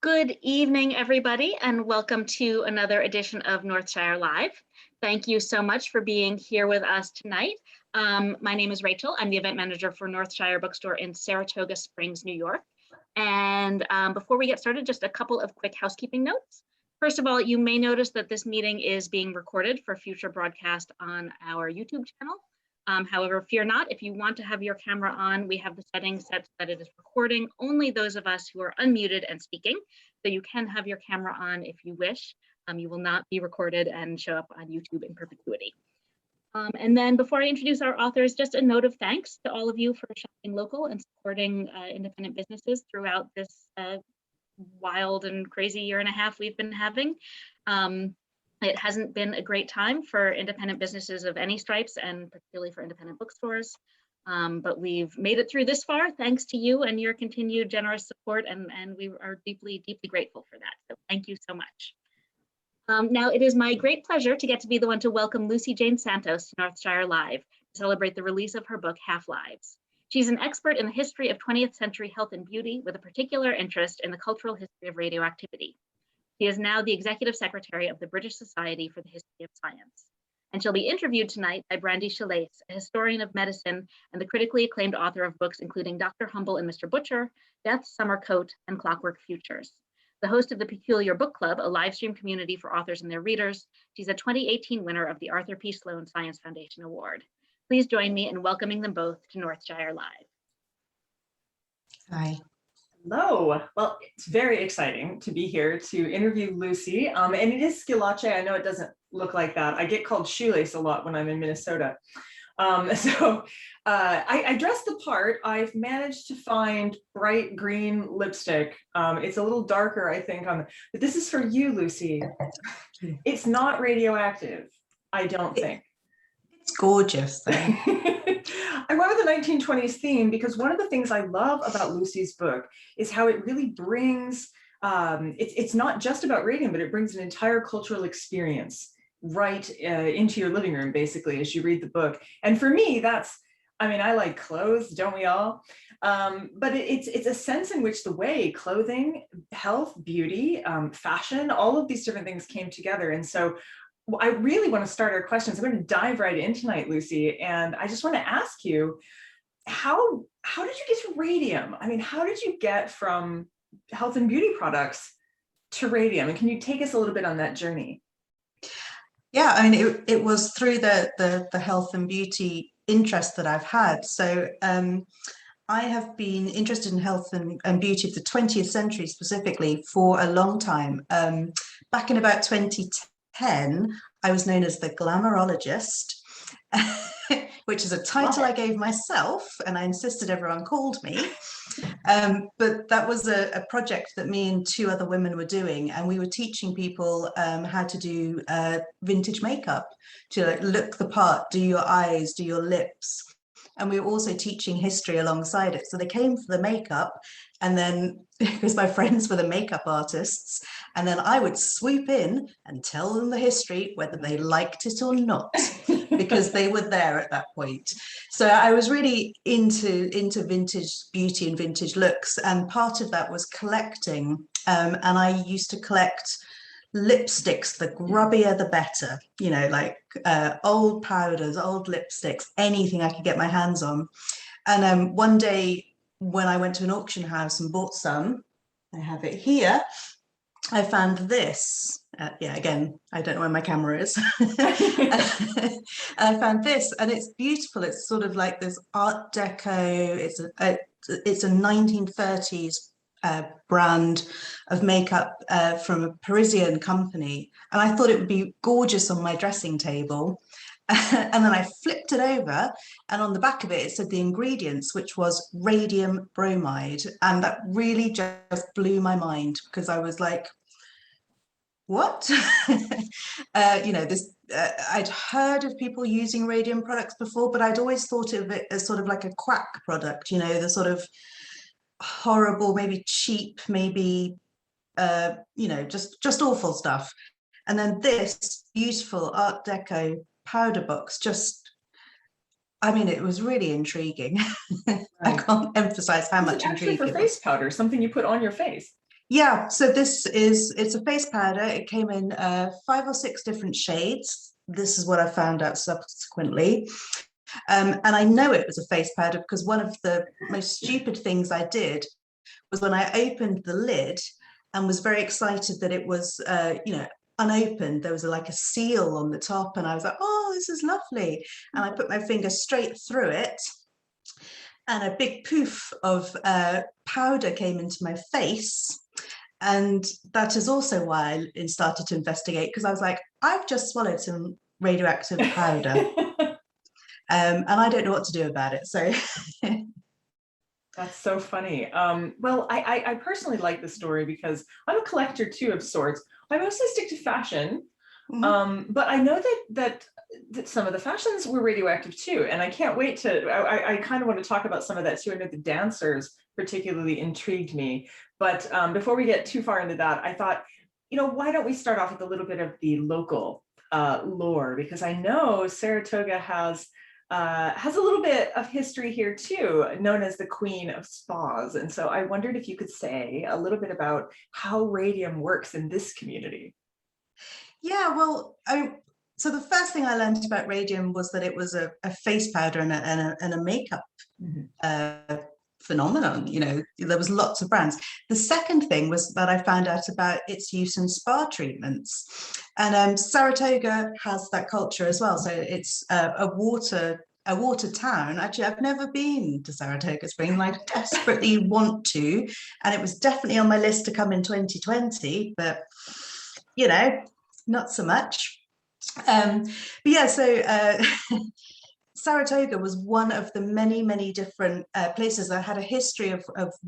Good evening, everybody, and welcome to another edition of Northshire Live. Thank you so much for being here with us tonight. My name is Rachel. I'm the event manager for Northshire Bookstore in Saratoga Springs, New York. And before we get started, just a couple of quick housekeeping notes. First of all, you may notice that this meeting is being recorded for future broadcast on our YouTube channel. However, fear not, if you want to have your camera on, we have the settings set so that it is recording only those of us who are unmuted and speaking. So you can have your camera on if you wish. You will not be recorded and show up on YouTube in perpetuity. And then before I introduce our authors, just a note of thanks to all of you for shopping local and supporting independent businesses throughout this wild and crazy year and a half we've been having. It hasn't been a great time for independent businesses of any stripes, and particularly for independent bookstores. But we've made it through this far thanks to you and your continued generous support, and we are deeply, deeply grateful for that. So thank you so much. Now, it is my great pleasure to get to be the one to welcome Lucy Jane Santos to Northshire Live to celebrate the release of her book, Half-Lives. She's an expert in the history of 20th century health and beauty with a particular interest in the cultural history of radioactivity. She is now the Executive Secretary of the British Society for the History of Science. And she'll be interviewed tonight by Brandy Schillace, a historian of medicine and the critically acclaimed author of books including Dr. Humble and Mr. Butcher, Death's Summer Coat, and Clockwork Futures. The host of the Peculiar Book Club, a live stream community for authors and their readers, she's a 2018 winner of the Arthur P. Sloan Science Foundation Award. Please join me in welcoming them both to Northshire Live. Hi. Hello. Well, it's very exciting to be here to interview Lucy. And it is Schillace. I know it doesn't look like that. I get called Shoelace a lot when I'm in Minnesota. I dress the part. I've managed to find bright green lipstick. It's a little darker, I think, but this is for you, Lucy. It's not radioactive, I don't think. It's gorgeous, though. I went with the 1920s theme because one of the things I love about Lucy's book is how it really brings, it's not just about radium, but it brings an entire cultural experience right into your living room, basically, as you read the book. And for me, I like clothes, don't we all? But it's a sense in which the way clothing, health, beauty, fashion, all of these different things came together. And so I really want to start our questions. I'm going to dive right in tonight, Lucy, and I just want to ask you, how did you get to radium? I mean, how did you get from health and beauty products to radium? And can you take us a little bit on that journey? Yeah, I mean, it was through the health and beauty interest that I've had. So I have been interested in health and beauty of the 20th century specifically for a long time. Back in about 2010, I was known as the glamourologist, which is a title I gave myself, and I insisted everyone called me. But that was a project that me and two other women were doing, and we were teaching people how to do vintage makeup, to look the part, do your eyes, do your lips. And we were also teaching history alongside it. So they came for the makeup, and then because my friends were the makeup artists, and then I would swoop in and tell them the history, whether they liked it or not, because they were there at that point. So I was really into vintage beauty and vintage looks, and part of that was collecting. And I used to collect lipsticks, the grubbier the better, like old powders, old lipsticks, anything I could get my hands on. And one day when I went to an auction house and bought some, I have it here, I found this. Again, I don't know where my camera is. I found this, and it's beautiful. It's sort of like this Art Deco. It's a 1930s brand of makeup from a Parisian company, and I thought it would be gorgeous on my dressing table. And then I flipped it over, and on the back of it said the ingredients, which was radium bromide, and that really just blew my mind, because I was like, what? I'd heard of people using radium products before, but I'd always thought of it as sort of like a quack product, the sort of horrible, maybe cheap, maybe just awful stuff. And then this beautiful Art Deco powder box, it was really intriguing. Right. I can't emphasize how much intriguing. Actually, for face powder, something you put on your face. Yeah, so it's a face powder. It came in 5 or 6 different shades. This is what I found out subsequently. And I know it was a face powder because one of the most stupid things I did was when I opened the lid and was very excited that it was, unopened. There was like a seal on the top, and I was like, "Oh, this is lovely!" And I put my finger straight through it, and a big poof of powder came into my face. And that is also why I started to investigate, because I was like, I've just swallowed some radioactive powder. And I don't know what to do about it. So That's so funny. Well, I personally like the story because I'm a collector too of sorts. I mostly stick to fashion, but I know that some of the fashions were radioactive too, and I can't wait to. I kind of want to talk about some of that too. I know the dancers particularly intrigued me, but before we get too far into that, I thought, why don't we start off with a little bit of the local lore, because I know Saratoga has a little bit of history here too, known as the Queen of Spas. And so I wondered if you could say a little bit about how radium works in this community. Yeah, well, so the first thing I learned about radium was that it was a face powder and a makeup phenomenon. There was lots of brands. The second thing was that I found out about its use in spa treatments, and Saratoga has that culture as well. So it's a water town. Actually, I've never been to Saratoga Springs. I desperately want to, and it was definitely on my list to come in 2020, but not so much. But yeah, so Saratoga was one of the many, many different places that had a history of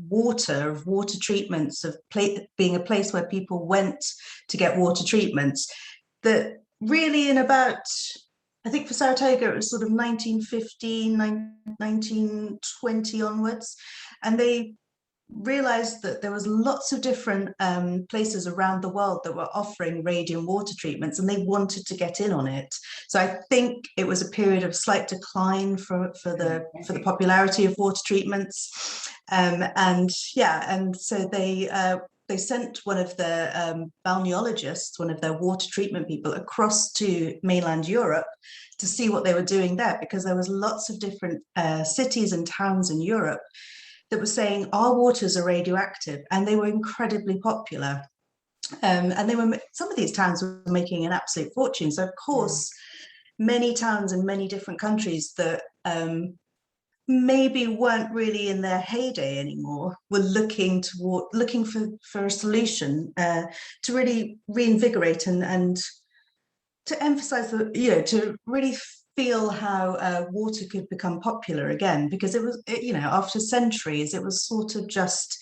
water treatments, of being a place where people went to get water treatments. That really, in about, I think for Saratoga, it was sort of 1915, 1920 onwards. And they realized that there was lots of different places around the world that were offering radium water treatments, and they wanted to get in on it. So I think it was a period of slight decline for the popularity of water treatments, and so they sent one of their balneologists, one of their water treatment people, across to mainland Europe to see what they were doing there, because there was lots of different cities and towns in Europe that were saying our waters are radioactive, and they were incredibly popular. And some of these towns were making an absolute fortune. So of course, many towns in many different countries that maybe weren't really in their heyday anymore were looking for a solution to really reinvigorate and to emphasize to really feel how water could become popular again, because it was, after centuries, it was sort of just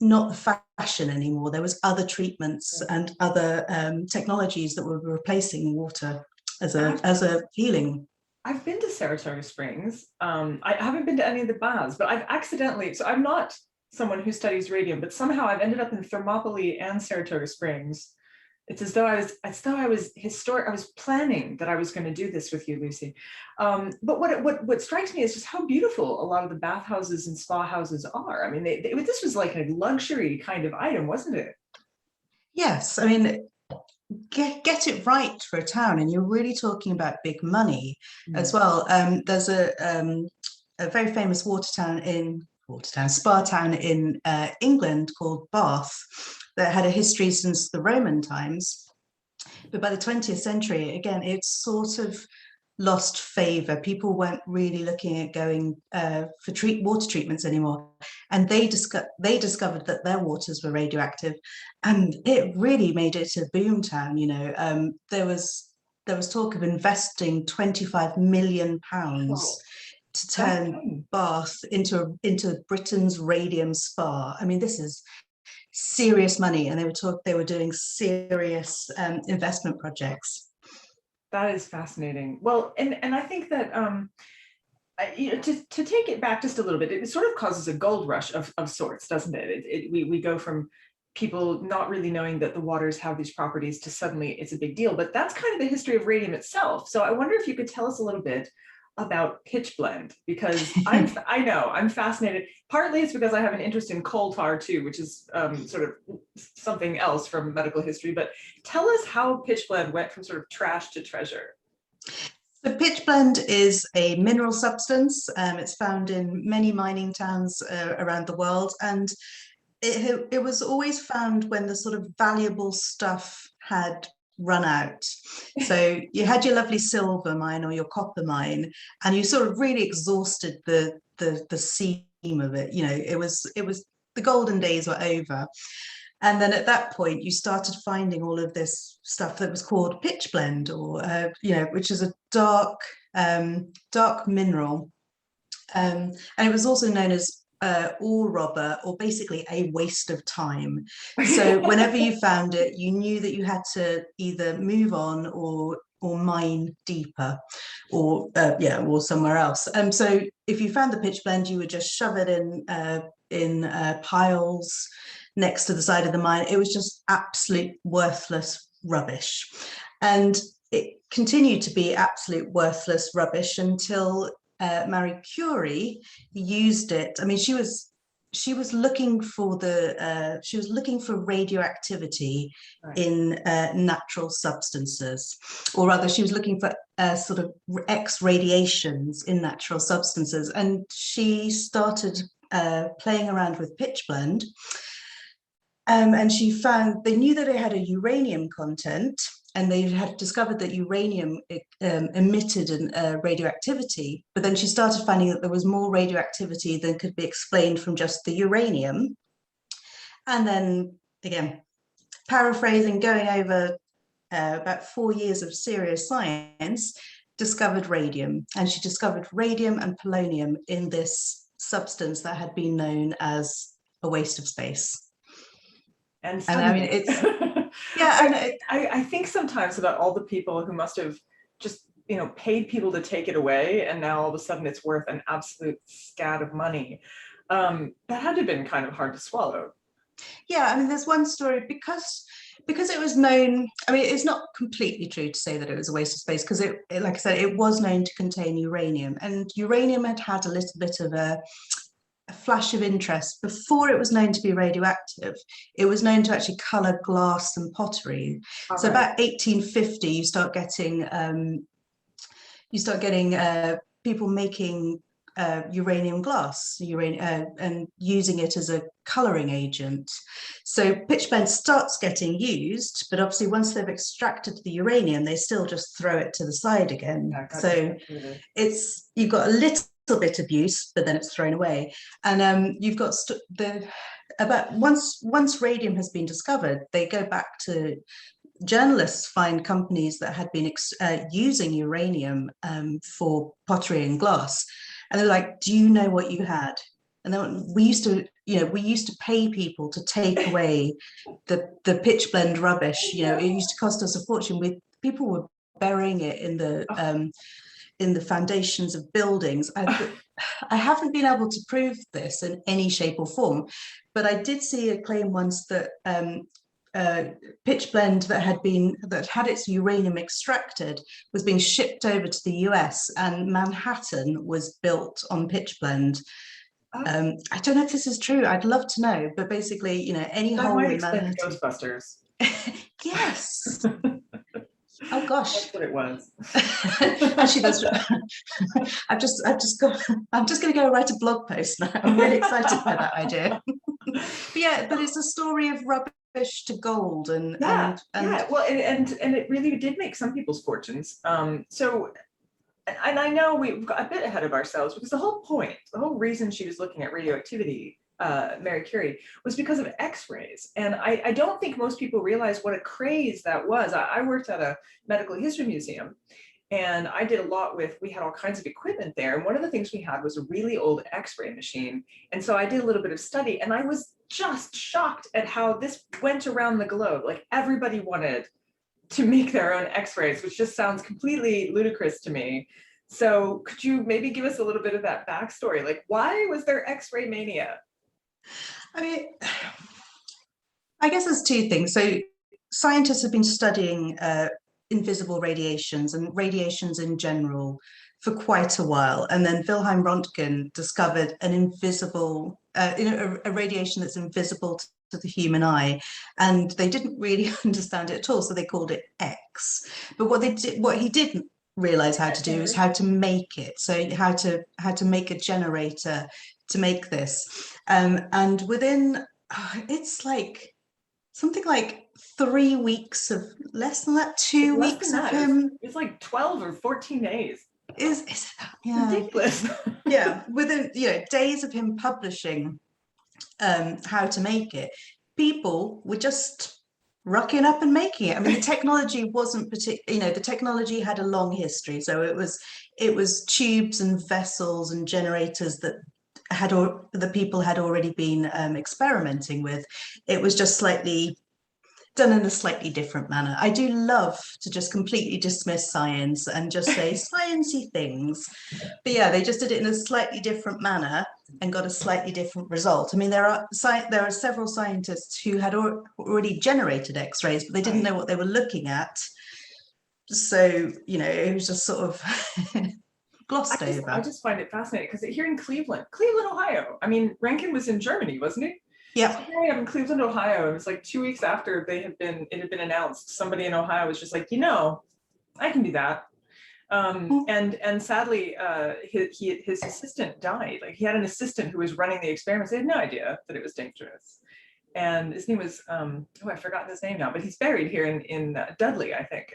not the fashion anymore. There was other treatments and other technologies that were replacing water as a healing. I've been to Saratoga Springs. I haven't been to any of the baths, but so I'm not someone who studies radium, but somehow I've ended up in Thermopylae and Saratoga Springs. It's as though I was planning that I was going to do this with you, Lucy. But what strikes me is just how beautiful a lot of the bathhouses and spa houses are. I mean, this was like a luxury kind of item, wasn't it? Yes, I mean, get it right for a town, and you're really talking about big money as well. There's a very famous spa town in England called Bath, that had a history since the Roman times. But by the 20th century, again, it's sort of lost favor. People weren't really looking at going for water treatments anymore. And they discovered that their waters were radioactive. And it really made it a boom town. There was talk of investing £25 million to turn Bath into Britain's Radium Spa. I mean, this is serious money, and they were doing serious investment projects. That is fascinating. Well, and I think that to take it back just a little bit, it sort of causes a gold rush of sorts, doesn't it? We go from people not really knowing that the waters have these properties to suddenly it's a big deal. But that's kind of the history of radium itself. So I wonder if you could tell us a little bit about pitchblende, because I know I'm fascinated. Partly it's because I have an interest in coal tar too, which is sort of something else from medical history. But tell us how pitchblende went from sort of trash to treasure. So pitchblende is a mineral substance. It's found in many mining towns around the world, and it was always found when the sort of valuable stuff had run out. So you had your lovely silver mine or your copper mine, and you sort of really exhausted the seam of it. You know, it was the golden days were over. And then at that point, you started finding all of this stuff that was called pitchblende, or which is a dark mineral, and it was also known as ore robber, or basically a waste of time. So whenever you found it, you knew that you had to either move on or mine deeper, or somewhere else. So if you found the pitchblende, you would just shove it in piles next to the side of the mine. It was just absolute worthless rubbish, and it continued to be absolute worthless rubbish until Marie Curie used it. I mean, she was looking for radioactivity in natural substances, or rather, she was looking for sort of X radiations in natural substances, and she started playing around with pitchblende. And she found they knew that it had a uranium content, and they had discovered that uranium emitted radioactivity. But then she started finding that there was more radioactivity than could be explained from just the uranium. And then, again, paraphrasing, going over about 4 years of serious science, discovered radium. And she discovered radium and polonium in this substance that had been known as a waste of space. And I mean, it's yeah. I think sometimes about all the people who must have just paid people to take it away, and now all of a sudden it's worth an absolute scat of money. That had to have been kind of hard to swallow. Yeah, I mean, there's one story because it was known. I mean, it's not completely true to say that it was a waste of space, because it, like I said, it was known to contain uranium, and uranium had a little bit of a flash of interest before it was known to be radioactive. It was known to actually color glass and pottery. So about 1850, you start getting people making uranium glass, and using it as a coloring agent. So pitchblende starts getting used, but obviously once they've extracted the uranium, they still just throw it to the side again. So you've got a little bit of use, but then it's thrown away. And you've got once radium has been discovered, they go back to journalists, find companies that had been using uranium for pottery and glass, and they're like, do you know what you had? And then we used to pay people to take away the pitchblende rubbish. It used to cost us a fortune. People were burying it in the foundations of buildings. I haven't been able to prove this in any shape or form, but I did see a claim once that pitchblende that had its uranium extracted was being shipped over to the US, and Manhattan was built on pitchblende. I don't know if this is true. I'd love to know, but basically, any that hole might in explain Manhattan. Ghostbusters. Yes. Oh gosh, that's what it was. Actually, that's. I'm just going to go write a blog post now. I'm really excited by that idea. but it's a story of rubbish to gold, and well, and it really did make some people's fortunes. So, and I know we've got a bit ahead of ourselves, because the whole reason she was looking at radioactivity, Marie Curie, was because of X-rays. And I don't think most people realize what a craze that was. I worked at a medical history museum, and I did a lot we had all kinds of equipment there. And one of the things we had was a really old X-ray machine. And so I did a little bit of study, and I was just shocked at how this went around the globe. Like, everybody wanted to make their own X-rays, which just sounds completely ludicrous to me. So could you maybe give us a little bit of that backstory? Like, why was there X-ray mania? I mean, I guess there's two things. So scientists have been studying invisible radiations and radiations in general for quite a while. And then Wilhelm Röntgen discovered an invisible, a radiation that's invisible to the human eye, and they didn't really understand it at all, so they called it X. But what he didn't realize how to do is how to make it. So how to make a generator to make this, and within it's like something like 3 weeks of less than that, 2 weeks of him. It's like 12 or 14 days. Is yeah, ridiculous. Yeah, within days of him publishing how to make it, people were just rocking up and making it. I mean, the technology wasn't particular, the technology had a long history, so it was tubes and vessels and generators that the people had already been experimenting with. It was just slightly done in a slightly different manner. I do love to just completely dismiss science and just say sciencey things, but yeah, they just did it in a slightly different manner and got a slightly different result. I mean, there are several scientists who had already generated X-rays, but they didn't know what they were looking at. So it was just sort of glossed over. I just find it fascinating because here in Cleveland, Ohio. I mean, Rankin was in Germany, wasn't he? Yeah. So here I am in Cleveland, Ohio. It was like 2 weeks after it had been announced. Somebody in Ohio was just like, I can do that. And sadly, his assistant died. Like, he had an assistant who was running the experiments. They had no idea that it was dangerous. And his name was, I've forgotten his name now, but he's buried here in Dudley, I think.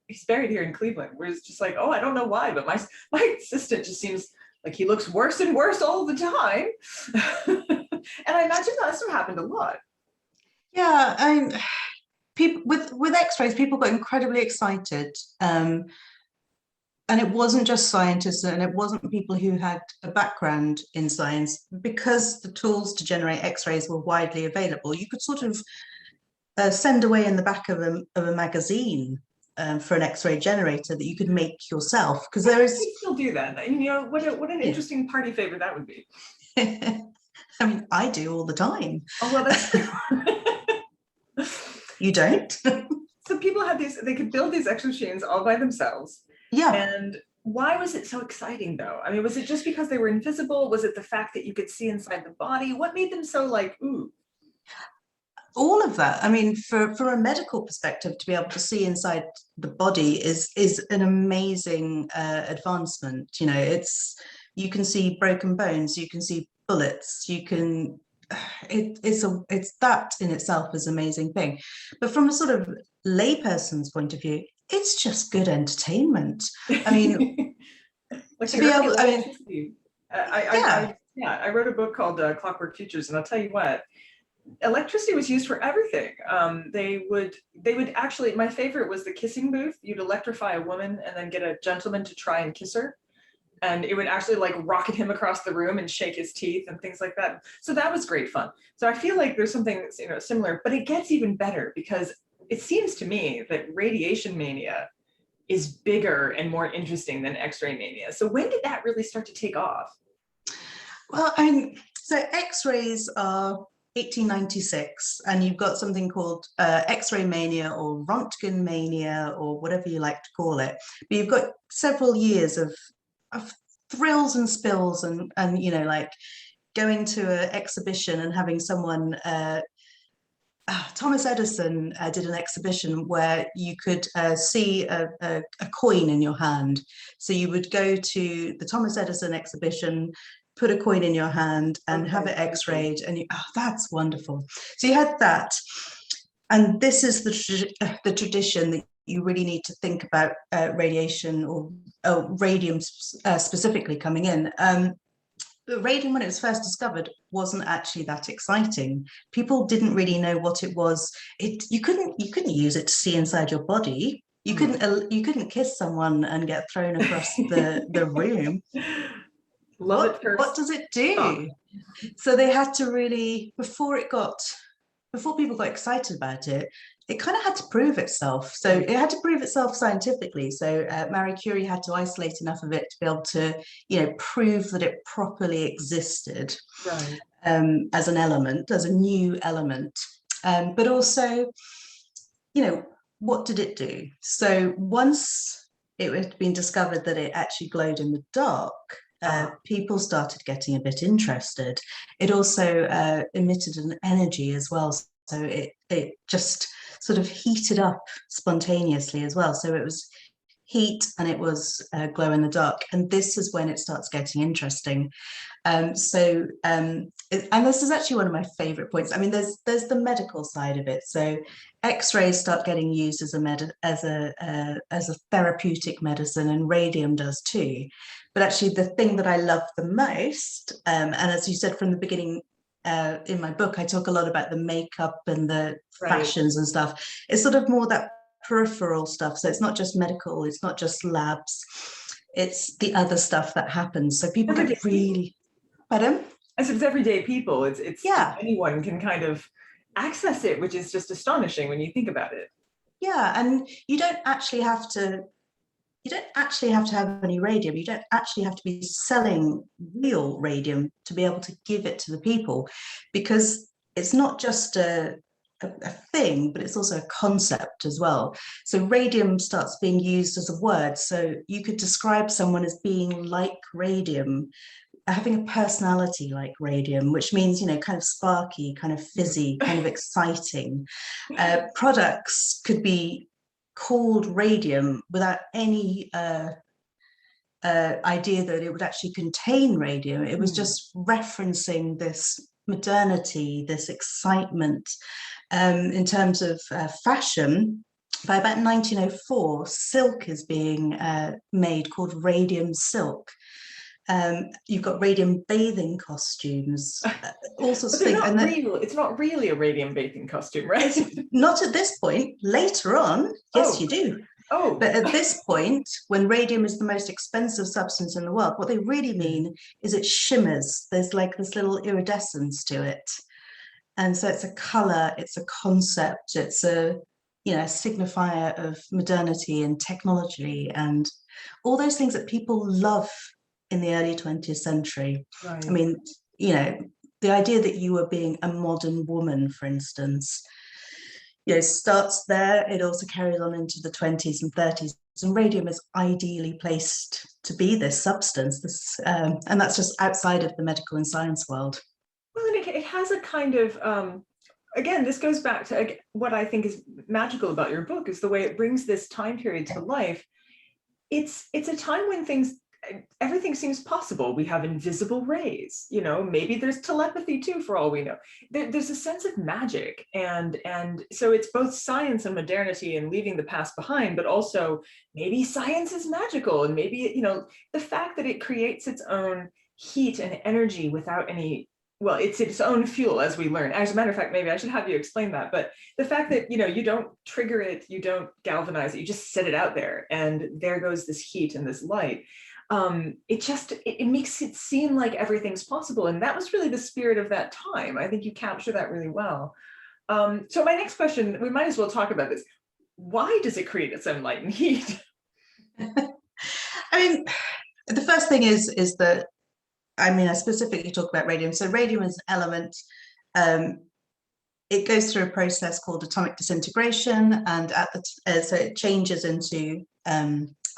He's buried here in Cleveland, where it's just like, I don't know why, but my assistant just seems like he looks worse and worse all the time. And I imagine that must have happened a lot. Yeah, people with X-rays, people got incredibly excited. And it wasn't just scientists, and it wasn't people who had a background in science, because the tools to generate X-rays were widely available. You could sort of send away in the back of a magazine for an X-ray generator that you could make yourself, because there is. You still do that. What an interesting party favor that would be. I mean, I do all the time. Oh, well, that's You don't? So people had they could build these X machines all by themselves. Yeah. And why was it so exciting, though? I mean, was it just because they were invisible? Was it the fact that you could see inside the body? What made them so like, ooh? All of that. I mean, from a medical perspective, to be able to see inside the body is an amazing advancement. You can see broken bones, you can see bullets, you can. It's that in itself is an amazing thing. But from a sort of layperson's point of view, it's just good entertainment. I mean, like to be able. I mean, I wrote a book called Clockwork Futures, and I'll tell you what. Electricity was used for everything. They would actually, my favorite was the kissing booth. You'd electrify a woman and then get a gentleman to try and kiss her. And it would actually like rocket him across the room and shake his teeth and things like that. So that was great fun. So I feel like there's something similar, but it gets even better, because it seems to me that Radiation Mania is bigger and more interesting than X-ray Mania. So when did that really start to take off? Well, so X-rays are 1896, and you've got something called X-ray Mania or Röntgen Mania or whatever you like to call it. But you've got several years of thrills and spills and like going to an exhibition and having someone. Thomas Edison did an exhibition where you could see a coin in your hand. So you would go to the Thomas Edison exhibition, put a coin in your hand and have it X-rayed, and that's wonderful. So you had that, and this is the tradition that you really need to think about radiation or radium specifically coming in. Radium, when it was first discovered, wasn't actually that exciting. People didn't really know what it was. You couldn't use it to see inside your body. You couldn't kiss someone and get thrown across the room. What does it do? Oh. So they had to really, before people got excited about it, it kind of had to prove itself. So it had to prove itself scientifically. So Marie Curie had to isolate enough of it to be able to, prove that it properly existed, right, as an element, as a new element. But also, what did it do? So once it had been discovered that it actually glowed in the dark, people started getting a bit interested. It also emitted an energy as well. So it just sort of heated up spontaneously as well. So it was heat and it was glow in the dark. And this is when it starts getting interesting. And this is actually one of my favorite points. I mean, there's the medical side of it. So X-rays start getting used as a therapeutic medicine, and radium does too. But actually, the thing that I love the most, and as you said from the beginning, in my book, I talk a lot about the makeup and the fashions and stuff. It's sort of more that peripheral stuff. So it's not just medical, it's not just labs, it's the other stuff that happens. So people get really, pardon? As it's everyday people, it's yeah, anyone can kind of access it, which is just astonishing when you think about it. Yeah, and you don't actually have to have any radium. You don't actually have to be selling real radium to be able to give it to the people, because it's not just a thing, but it's also a concept as well. So radium starts being used as a word. So you could describe someone as being like radium, having a personality like radium, which means, kind of sparky, kind of fizzy, kind of exciting. Products could be called radium without any idea that it would actually contain radium. It was just referencing this modernity, this excitement. In terms of fashion, by about 1904, silk is being made called radium silk. You've got radium bathing costumes, all sorts of things. It's not really a radium bathing costume, right? It's not at this point. Later on, yes, you do. Oh. But at this point, when radium is the most expensive substance in the world, what they really mean is it shimmers. There's like this little iridescence to it. And so it's a color, it's a concept, it's a signifier of modernity and technology and all those things that people love in the early 20th century. Right. I mean, the idea that you were being a modern woman, for instance, starts there. It also carries on into the 20s and 30s. And radium is ideally placed to be this substance, and that's just outside of the medical and science world. Well, and it has a kind of, again, this goes back to what I think is magical about your book, is the way it brings this time period to life. It's a time when everything seems possible. We have invisible rays, maybe there's telepathy too, for all we know. There's a sense of magic. And so it's both science and modernity and leaving the past behind, but also maybe science is magical. And maybe, the fact that it creates its own heat and energy without any, well, it's its own fuel, as we learn. As a matter of fact, maybe I should have you explain that. But the fact that, you don't trigger it, you don't galvanize it, you just set it out there. And there goes this heat and this light. It makes it seem like everything's possible. And that was really the spirit of that time. I think you capture that really well. So my next question, we might as well talk about this. Why does it create its own light and heat? I mean, the first thing is that, I specifically talk about radium. So radium is an element. It goes through a process called atomic disintegration, and so it changes into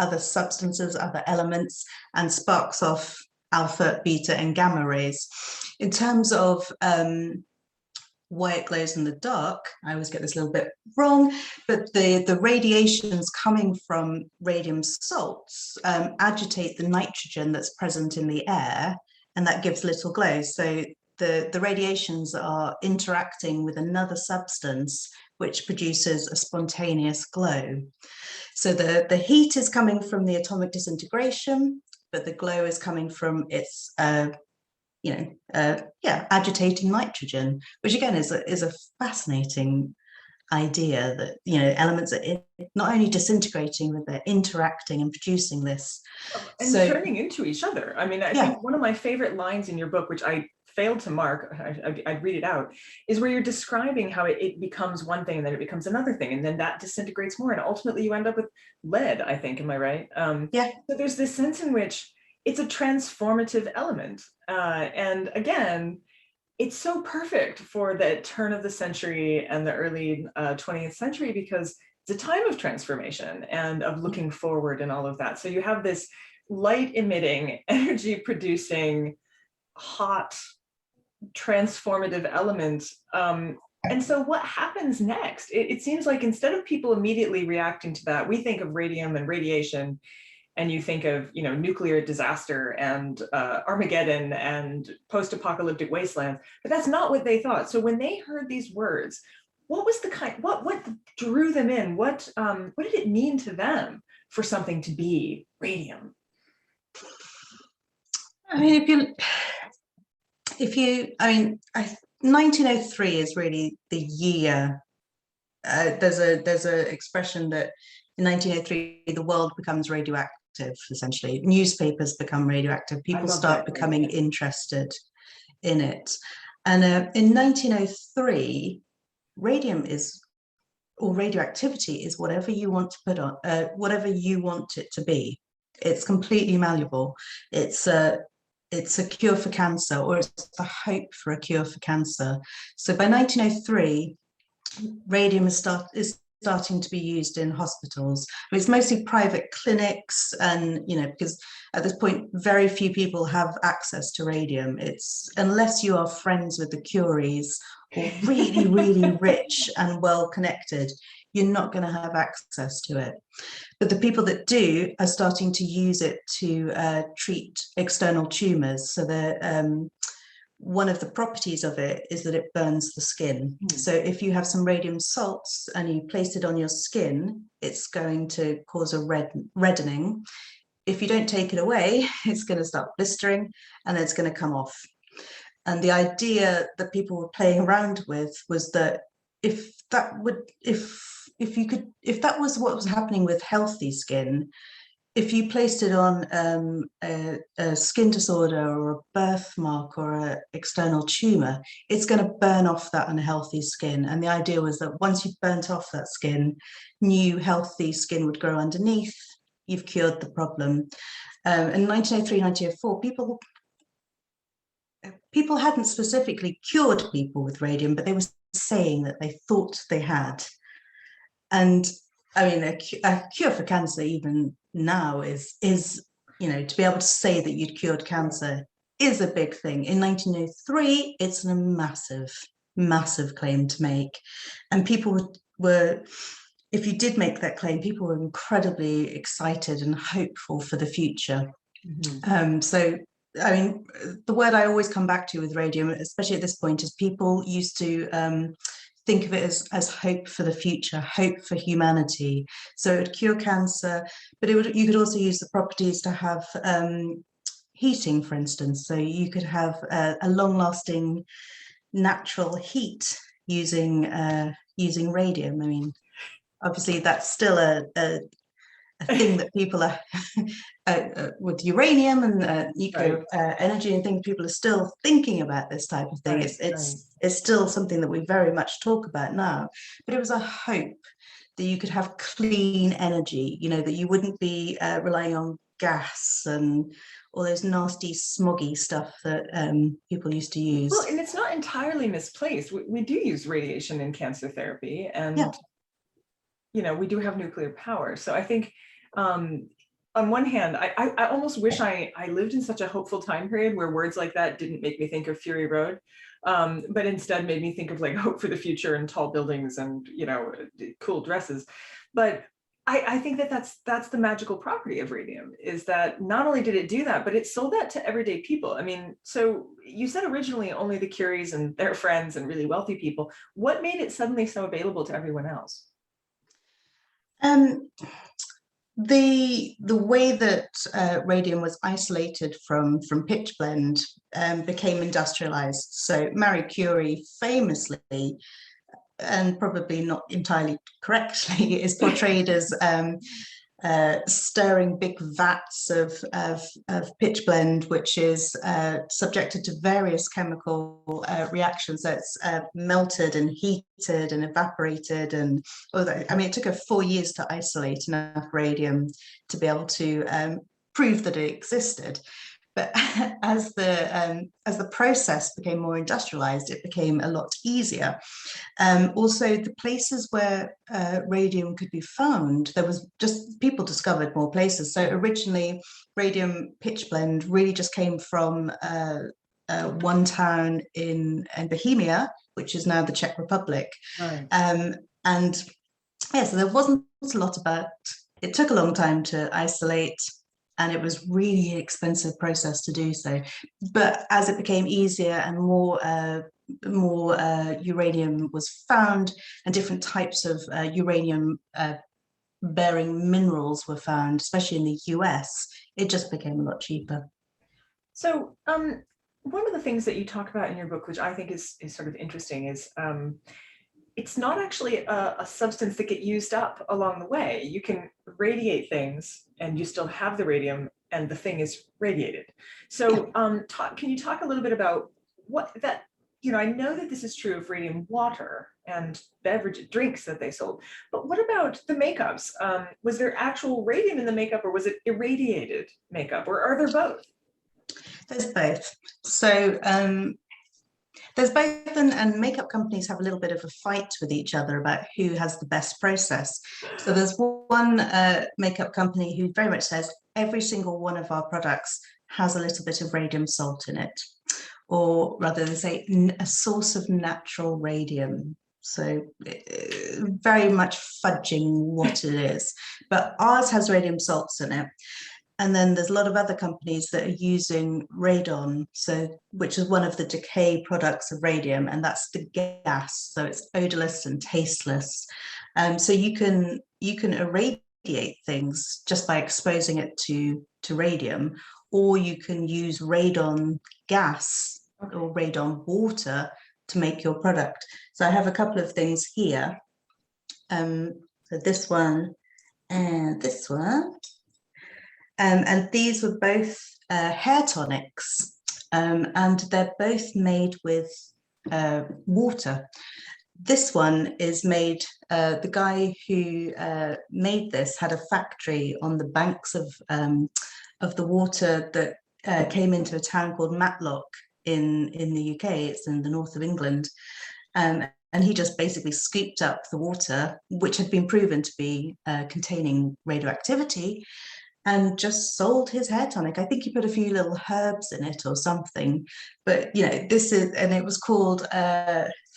other substances, other elements, and sparks off alpha, beta, and gamma rays. In terms of why it glows in the dark, I always get this a little bit wrong, but the radiations coming from radium salts agitate the nitrogen that's present in the air, and that gives little glow. So the radiations are interacting with another substance which produces a spontaneous glow. So the heat is coming from the atomic disintegration, but the glow is coming from its agitating nitrogen, which again is a fascinating idea that elements are not only disintegrating, but they're interacting and producing this and turning into each other. I mean, I think one of my favorite lines in your book, which I failed to mark, I'd read it out, is where you're describing how it becomes one thing and then it becomes another thing, and then that disintegrates more, and ultimately you end up with lead, I think. Am I right? So there's this sense in which it's a transformative element, and again, it's so perfect for the turn of the century and the early 20th century, because it's a time of transformation and of looking forward and all of that. So you have this light emitting, energy producing, hot, transformative element. And so what happens next? It seems like instead of people immediately reacting to that, we think of radium and radiation, and you think of, you know, nuclear disaster and Armageddon and post-apocalyptic wasteland, but that's not what they thought. So when they heard these words, what was the kind, what drew them in? What did it mean to them for something to be radium? I mean, I mean, 1903 is really the year. There's a expression that in 1903 the world becomes radioactive. Essentially, newspapers become radioactive. People start becoming interested in it, and in 1903, radium is, or radioactivity is, whatever you want to put on, whatever you want it to be. It's completely malleable. It's a cure for cancer, or it's the hope for a cure for cancer. So by 1903, radium is starting to be used in hospitals. I mean, it's mostly private clinics, and, you know, because at this point, very few people have access to radium. It's, unless you are friends with the Curies or really, really rich and well connected, you're not going to have access to it. But the people that do are starting to use it to treat external tumors. So one of the properties of it is that it burns the skin. So if you have some radium salts and you place it on your skin, it's going to cause a reddening. If you don't take it away, it's going to start blistering and it's going to come off. And the idea that people were playing around with was that if that was what was happening with healthy skin, if you placed it on a skin disorder or a birthmark or an external tumor, it's going to burn off that unhealthy skin. And the idea was that once you've burnt off that skin, new healthy skin would grow underneath. You've cured the problem. In 1903, 1904, people hadn't specifically cured people with radium, but they were saying that they thought they had. And I mean, a cure for cancer even now is, you know, to be able to say that you'd cured cancer is a big thing. In 1903, it's a massive, massive claim to make. And people were, if you did make that claim, people were incredibly excited and hopeful for the future. So, I mean, the word I always come back to with radium, especially at this point, is people used to think of it as hope for the future, hope for humanity. So it would cure cancer, but you could also use the properties to have heating, for instance. So you could have a long-lasting natural heat using radium. I mean, obviously that's still a thing that people are with uranium and nuclear energy and things, people are still thinking about this type of thing. It's still something that we very much talk about now, but it was a hope that you could have clean energy, you know, that you wouldn't be relying on gas and all those nasty smoggy stuff that people used to use. Well, and it's not entirely misplaced. We do use radiation in cancer therapy, and you know, we do have nuclear power. So I think on one hand, I almost wish I lived in such a hopeful time period where words like that didn't make me think of Fury Road, but instead made me think of like hope for the future and tall buildings and, you know, cool dresses. But I think that's the magical property of radium, is that not only did it do that, but it sold that to everyday people. I mean, so you said originally only the Curies and their friends and really wealthy people. What made it suddenly so available to everyone else? The way that radium was isolated from pitchblende became industrialized. So Marie Curie famously, and probably not entirely correctly, is portrayed as stirring big vats of pitchblende, which is subjected to various chemical reactions. So it's melted and heated and evaporated, and I mean, it took her 4 years to isolate enough radium to be able to prove that it existed. But as the process became more industrialized, it became a lot easier. Also, the places where radium could be found, there was just people discovered more places. So originally, radium pitchblende really just came from one town in Bohemia, which is now the Czech Republic. Right. And yeah, so there wasn't a lot about. It took a long time to isolate, and it was really expensive process to do so. But as it became easier and more uranium was found, and different types of uranium bearing minerals were found, especially in the US, it just became a lot cheaper. So one of the things that you talk about in your book, which I think is sort of interesting, is it's not actually a substance that get used up along the way. You can radiate things and you still have the radium and the thing is radiated. So can you talk a little bit about what that, I know that this is true of radium water and beverage drinks that they sold, but what about the makeups? Was there actual radium in the makeup, or was it irradiated makeup, or are there both? There's both. So there's both, and makeup companies have a little bit of a fight with each other about who has the best process. So there's one makeup company who very much says every single one of our products has a little bit of radium salt in it, or rather they say a source of natural radium. So very much fudging what it is. But ours has radium salts in it. And then there's a lot of other companies that are using radon, which is one of the decay products of radium, and that's the gas. So it's odorless and tasteless. So you can irradiate things just by exposing it to radium, or you can use radon gas or radon water to make your product. So I have a couple of things here. So this one and this one. And these were both hair tonics, and they're both made with water. This one is made, the guy who made this had a factory on the banks of the water that came into a town called Matlock in the UK. It's in the north of England. And he just basically scooped up the water, which had been proven to be containing radioactivity, and just sold his hair tonic. I think he put a few little herbs in it or something, but this is, and it was called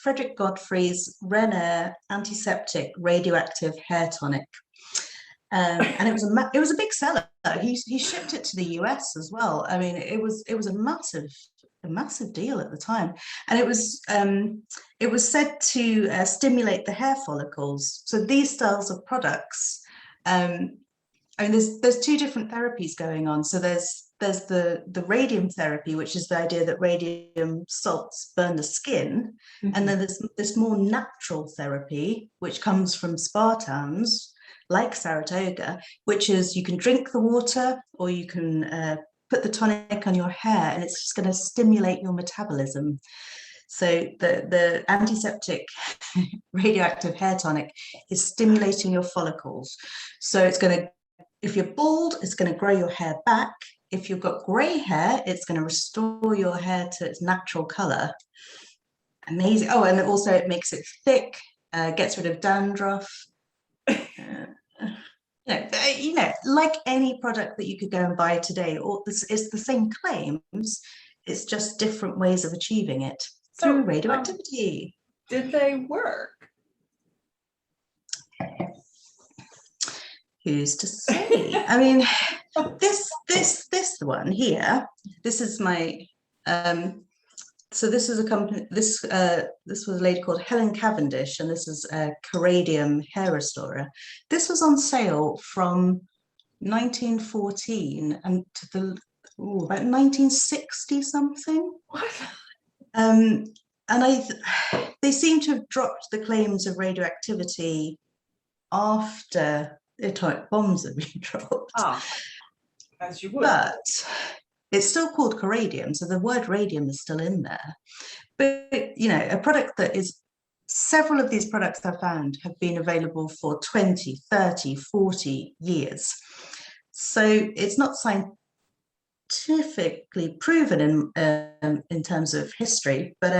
Frederick Godfrey's Renair Antiseptic Radioactive Hair Tonic. And it was a big seller. He shipped it to the US as well. I mean, it was a massive deal at the time, and it was said to stimulate the hair follicles. So these styles of products. I mean, there's two different therapies going on. So there's the radium therapy, which is the idea that radium salts burn the skin. Mm-hmm. And then there's this more natural therapy, which comes from spa towns like Saratoga, which is you can drink the water, or you can put the tonic on your hair, and it's just going to stimulate your metabolism. So the antiseptic radioactive hair tonic is stimulating your follicles. So it's going to, if you're bald, it's going to grow your hair back. If you've got grey hair, it's going to restore your hair to its natural colour. Amazing. Oh, and also it makes it thick, gets rid of dandruff. Like any product that you could go and buy today, it's the same claims, it's just different ways of achieving it through radioactivity. Did they work? Who's to say? I mean, this one here, this is my so this is a company, this was a lady called Helen Cavendish, and this is a Radium hair restorer. This was on sale from 1914 and to about 1960 something. What? And they seem to have dropped the claims of radioactivity after atomic bombs have been dropped. As you would. But it's still called radium, so the word radium is still in there. But a product that is, several of these products I've found have been available for 20, 30, 40 years. So it's not scientifically proven in terms of history, but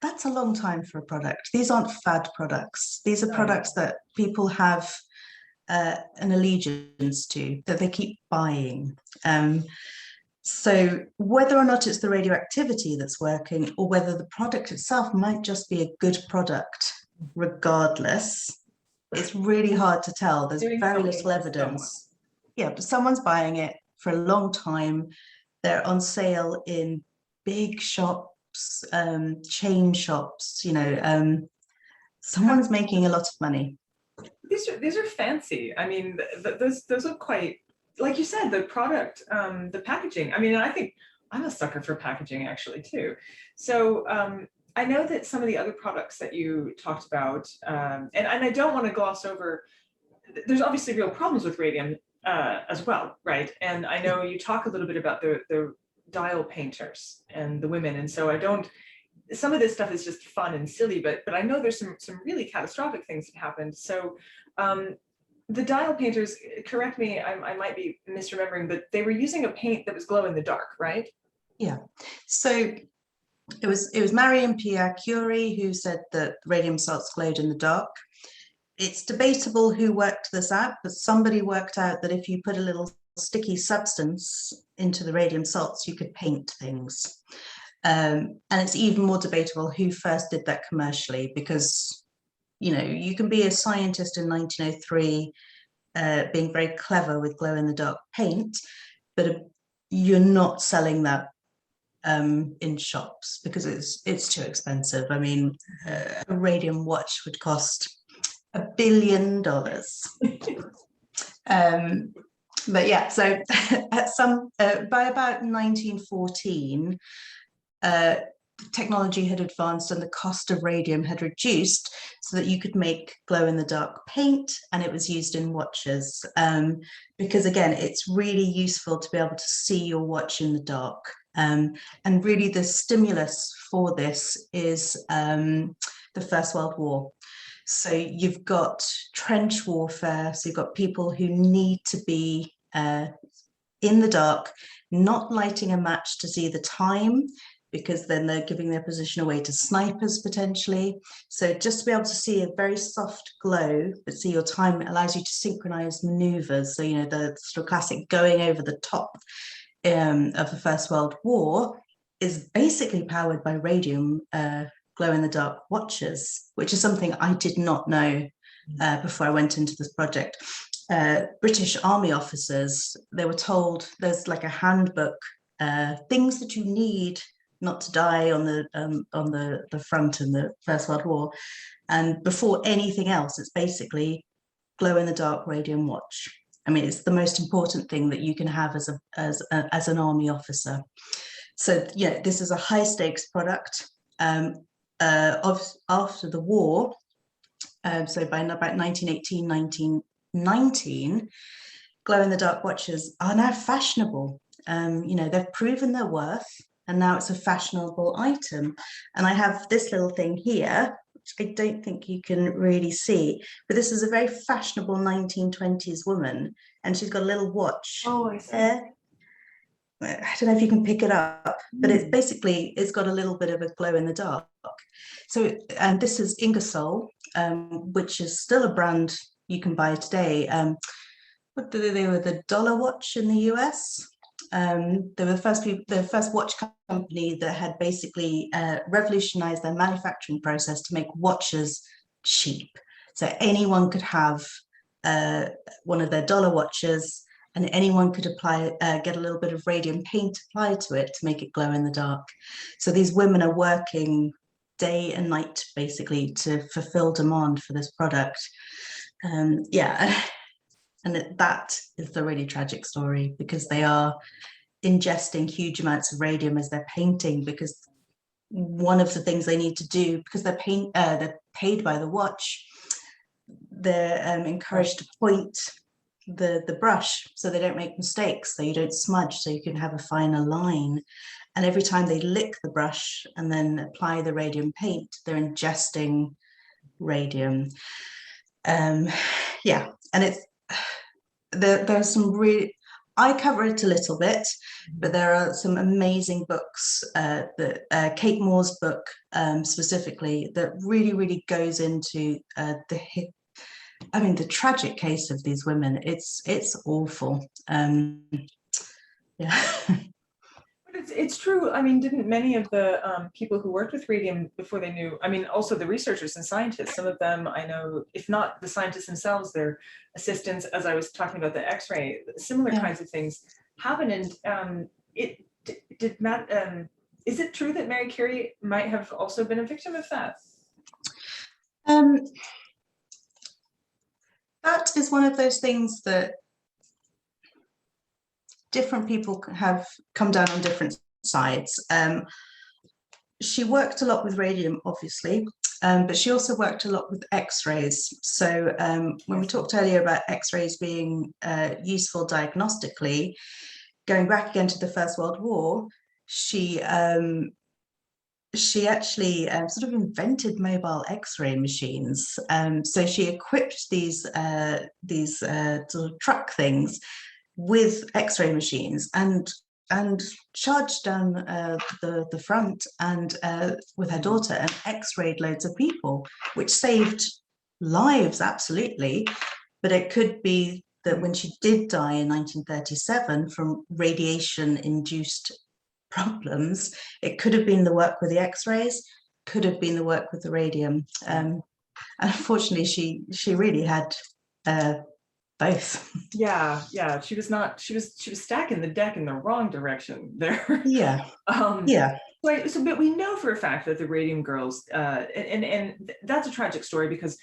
that's a long time for a product. These aren't fad products. These are products that people have an allegiance to, that they keep buying. So whether or not it's the radioactivity that's working, or whether the product itself might just be a good product, regardless, it's really hard to tell. There's very little evidence. Yeah, but someone's buying it for a long time. They're on sale in big shops, chain shops, someone's making a lot of money. These are fancy. I mean, those look quite, like you said, the product, the packaging. I mean, I think I'm a sucker for packaging actually too. So I know that some of the other products that you talked about, and I don't want to gloss over, there's obviously real problems with radium as well, right? And I know you talk a little bit about the dial painters and the women, and so some of this stuff is just fun and silly, but I know there's some really catastrophic things that happened. So the dial painters, correct me, I might be misremembering, but they were using a paint that was glow in the dark, right? Yeah. So it was Marie and Pierre Curie who said that radium salts glowed in the dark. It's debatable who worked this out, but somebody worked out that if you put a little sticky substance into the radium salts, you could paint things. And it's even more debatable who first did that commercially, because you can be a scientist in 1903 being very clever with glow-in-the-dark paint, but you're not selling that in shops because it's too expensive. I mean, a radium watch would cost $1 billion. But yeah, so by about 1914, technology had advanced and the cost of radium had reduced so that you could make glow-in-the-dark paint, and it was used in watches. Because again, it's really useful to be able to see your watch in the dark. And really the stimulus for this is the First World War. So you've got trench warfare, so you've got people who need to be in the dark, not lighting a match to see the time, because then they're giving their position away to snipers potentially. So just to be able to see a very soft glow, but see your time, it allows you to synchronize maneuvers. So, the sort of classic going over the top of the First World War is basically powered by radium glow-in-the-dark watches, which is something I did not know before I went into this project. British Army officers, they were told there's like a handbook, things that you need not to die on the front in the First World War, and before anything else, it's basically glow-in-the-dark radium watch. I mean, it's the most important thing that you can have as an army officer. So yeah, this is a high-stakes product. After the war, so by about 1918, 1919, glow-in-the-dark watches are now fashionable. They've proven their worth, and now it's a fashionable item. And I have this little thing here, which I don't think you can really see, but this is a very fashionable 1920s woman, and she's got a little watch. Oh, I see. I don't know if you can pick it up, but it's got a little bit of a glow in the dark. So, and this is Ingersoll, which is still a brand you can buy today. They were the dollar watch in the US. They were the first watch company that had basically revolutionized their manufacturing process to make watches cheap. So anyone could have one of their dollar watches, and anyone could get a little bit of radium paint applied to it to make it glow in the dark. So these women are working day and night basically to fulfill demand for this product. And that is the really tragic story, because they are ingesting huge amounts of radium as they're painting, because one of the things they need to do, because they're paid by the watch, they're encouraged to point the brush so they don't make mistakes, so you don't smudge, so you can have a finer line. And every time they lick the brush and then apply the radium paint, they're ingesting radium. And it's there's some really, I cover it a little bit, but there are some amazing books, that Kate Moore's book specifically, that really, really goes into the tragic case of these women. It's awful. Yeah. But it's true. I mean, didn't many of the people who worked with radium before they knew, I mean, also the researchers and scientists, some of them I know, if not the scientists themselves, their assistants, as I was talking about the X-ray, similar kinds of things happen. And is it true that Mary Curie might have also been a victim of that? That is one of those things that different people have come down on different sides. She worked a lot with radium, obviously, but she also worked a lot with X-rays. So when we talked earlier about X-rays being useful diagnostically, going back again to the First World War, she actually sort of invented mobile X-ray machines. So she equipped these sort of truck things with X-ray machines and charged down the front and with her daughter and X-rayed loads of people, which saved lives, absolutely. But it could be that when she did die in 1937 from radiation-induced problems, it could have been the work with the X-rays, could have been the work with the radium. And unfortunately, she really had both. Yeah, she was stacking the deck in the wrong direction there. Yeah. Right. So, but we know for a fact that the Radium Girls, and that's a tragic story because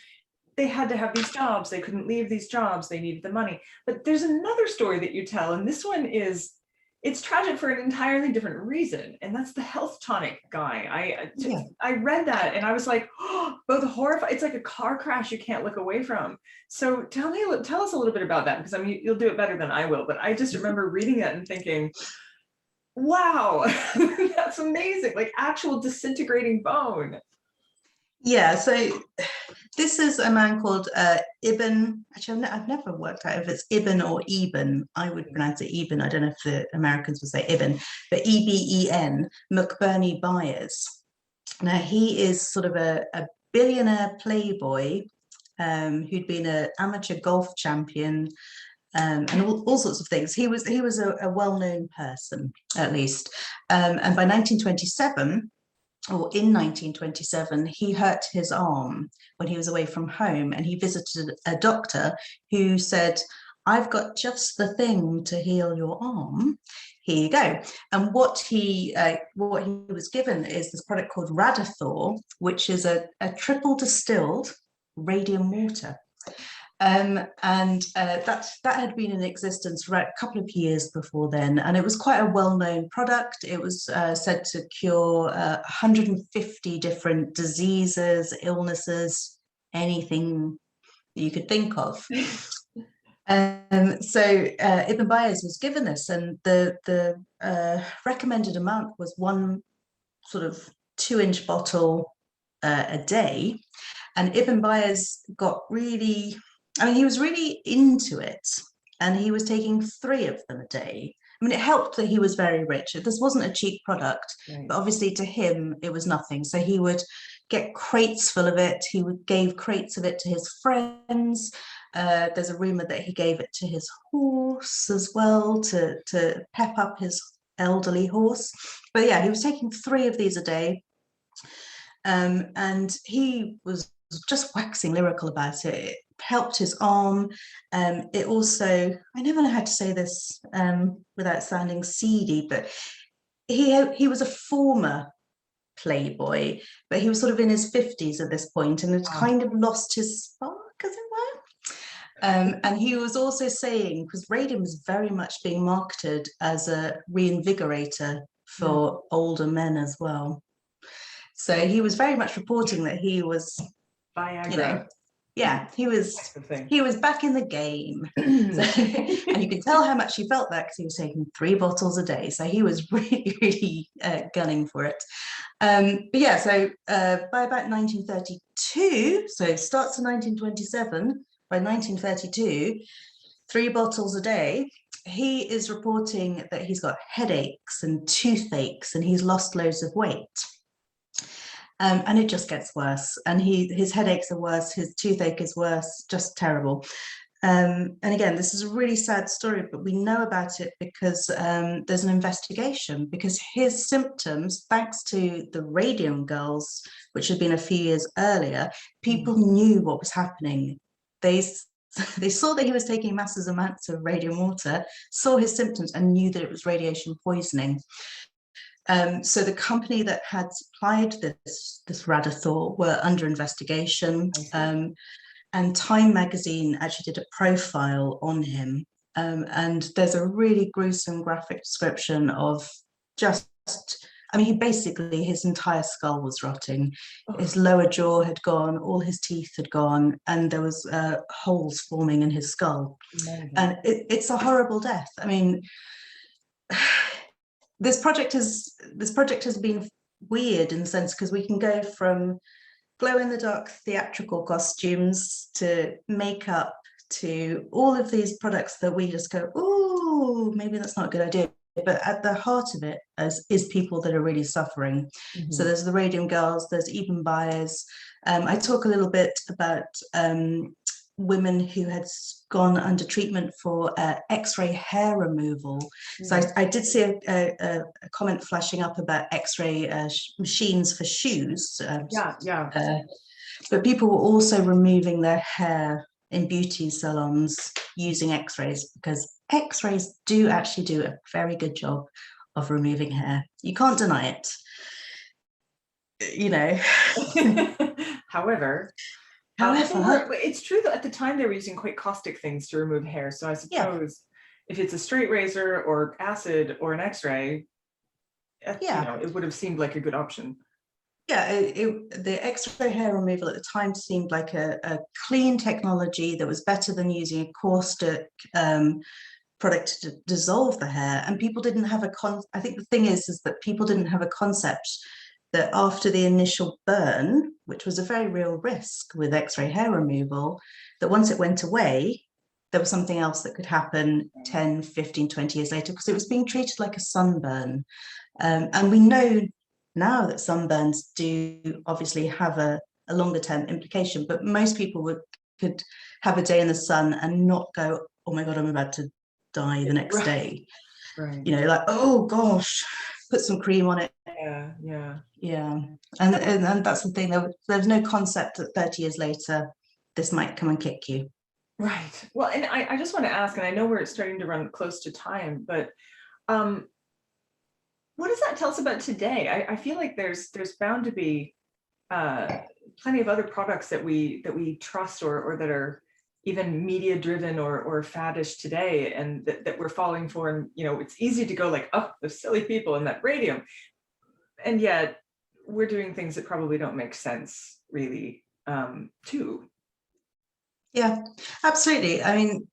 they had to have these jobs. They couldn't leave these jobs. They needed the money. But there's another story that you tell, and this one it's tragic for an entirely different reason, and that's the health tonic guy. I read that and I was like, oh, both horrified. It's like a car crash you can't look away from. So tell us a little bit about that, because I mean, you'll do it better than I will, but I just remember reading that and thinking, wow, that's amazing, like actual disintegrating bone. Yeah, so this is a man called Ibn. Actually, I've never worked out if it's Ibn or Eben. I would pronounce it Eben. I don't know if the Americans would say Ibn, but Eben, McBurney Byers. Now, he is sort of a billionaire playboy who'd been an amateur golf champion and all sorts of things. He was a well-known person, at least. And by 1927, or in 1927, he hurt his arm when he was away from home, and he visited a doctor who said, I've got just the thing to heal your arm. Here you go. And what he was given is this product called Radithor, which is a triple distilled radium water. And that had been in existence for a couple of years before then, and it was quite a well-known product. It was said to cure 150 different diseases, illnesses, anything you could think of. So Ibn Byers was given this, and the recommended amount was one sort of 2-inch bottle a day. And Ibn Byers got really, he was really into it, and he was taking 3 of them a day. I mean, it helped that he was very rich. This wasn't a cheap product, right, but obviously to him, it was nothing. So he would get crates full of it. He gave crates of it to his friends. There's a rumor that he gave it to his horse as well, to pep up his elderly horse. But yeah, he was taking 3 of these a day. And he was just waxing lyrical about it. It helped his arm. It also, I never know how to say this without sounding seedy, but he was a former playboy, but he was sort of in his 50s at this point, and had kind of lost his spark, as it were. And he was also saying, because radium is very much being marketed as a reinvigorator for older men as well. So he was very much reporting that he was Viagra. He was back in the game. And you can tell how much he felt that, because he was taking 3 bottles a day. So he was really, really gunning for it. But yeah, so by about 1932, so it starts in 1927, by 1932, 3 bottles a day. he is reporting that he's got headaches and toothaches and he's lost loads of weight. And it just gets worse. And his headaches are worse, his toothache is worse, just terrible. And again, this is a really sad story, but we know about it because there's an investigation, because his symptoms, thanks to the Radium girls, which had been a few years earlier, people knew what was happening. They saw that he was taking massive amounts of radium water, saw his symptoms and knew that it was radiation poisoning. So the company that had supplied this Radithor were under investigation. And Time magazine actually did a profile on him. And there's a really gruesome graphic description of just, I mean, his entire skull was rotting. His lower jaw had gone, all his teeth had gone, and there was holes forming in his skull. And it's a horrible death. I mean, this project has been weird in the sense because we can go from glow-in-the-dark theatrical costumes to makeup to all of these products that we just go, oh, maybe that's not a good idea. But at the heart of it is people that are really suffering. So there's the Radium girls, there's even buyers. I talk a little bit about women who had gone under treatment for X-ray hair removal. So I did see a comment flashing up about X-ray machines for shoes. But people were also removing their hair in beauty salons using X-rays, because X-rays do actually do a very good job of removing hair. You can't deny it, you know. However, it's true that at the time they were using quite caustic things to remove hair. So I suppose if it's a straight razor or acid or an X-ray, you know, it would have seemed like a good option. Yeah, the X-ray hair removal at the time seemed like a clean technology that was better than using a caustic product to dissolve the hair. And people didn't have I think the thing is that people didn't have a concept that after the initial burn, which was a very real risk with X-ray hair removal, that once it went away, there was something else that could happen 10, 15, 20 years later, because it was being treated like a sunburn. And we know now that sunburns do obviously have a longer term implication, but most people could have a day in the sun and not go, oh my God, I'm about to die the next day. Right. You know, like, oh gosh, put some cream on it. Yeah. And that's the thing, there's no concept that 30 years later, this might come and kick you. Right. Well, and I just want to ask, and I know we're starting to run close to time, but what does that tell us about today? I feel like there's bound to be plenty of other products that we trust or that are even media driven or faddish today, and that we're falling for. And you know, it's easy to go like, oh, those silly people in that radium, and yet we're doing things that probably don't make sense really too. Yeah, absolutely. I mean,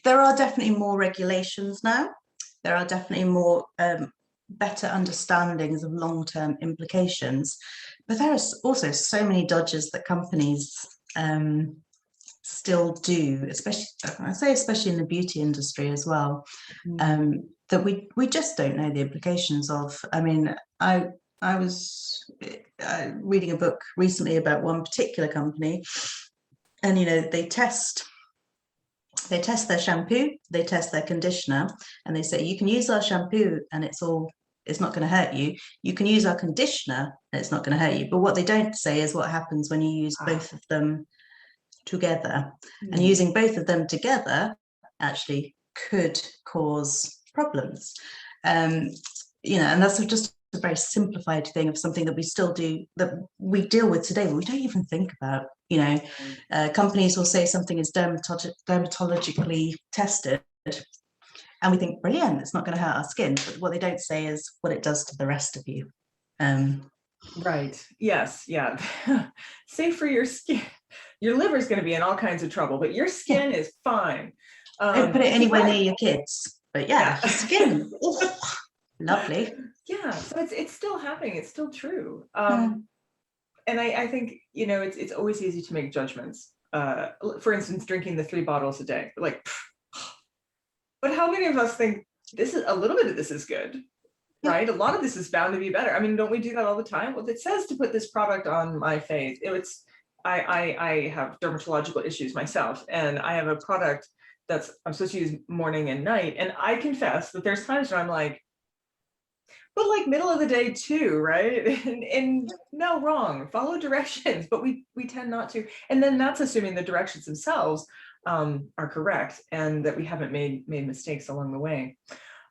there are definitely more regulations now. There are definitely more better understandings of long-term implications, but there are also so many dodges that companies still do, especially in the beauty industry as well, that we just don't know the implications of. I mean, I was reading a book recently about one particular company, and you know, they test their shampoo, they test their conditioner, and they say you can use our shampoo and it's not going to hurt you. You can use our conditioner and it's not going to hurt you. But what they don't say is what happens when you use both of them together. And using both of them together actually could cause problems. You know, and that's just a very simplified thing of something that we still do, that we deal with today, but we don't even think about. You know, companies will say something is dermatologically tested, and we think, brilliant, it's not going to hurt our skin. But what they don't say is what it does to the rest of you. Right. Yes. Yeah. Safe for your skin. Your liver's going to be in all kinds of trouble, but your skin is fine. Don't put it anywhere near your kids. But yeah. Skin. Oh, lovely. Yeah. So it's still happening. It's still true. And I think, you know, it's always easy to make judgments. For instance, drinking the 3 bottles a day, like, But how many of us think this is a little bit of this is good, right? A lot of this is bound to be better. I mean, don't we do that all the time? Well, it says to put this product on my face. I have dermatological issues myself, and I have a product I'm supposed to use morning and night. And I confess that there's times where I'm like, but like middle of the day too, right? And no, wrong, follow directions, but we tend not to. And then that's assuming the directions themselves are correct and that we haven't made mistakes along the way.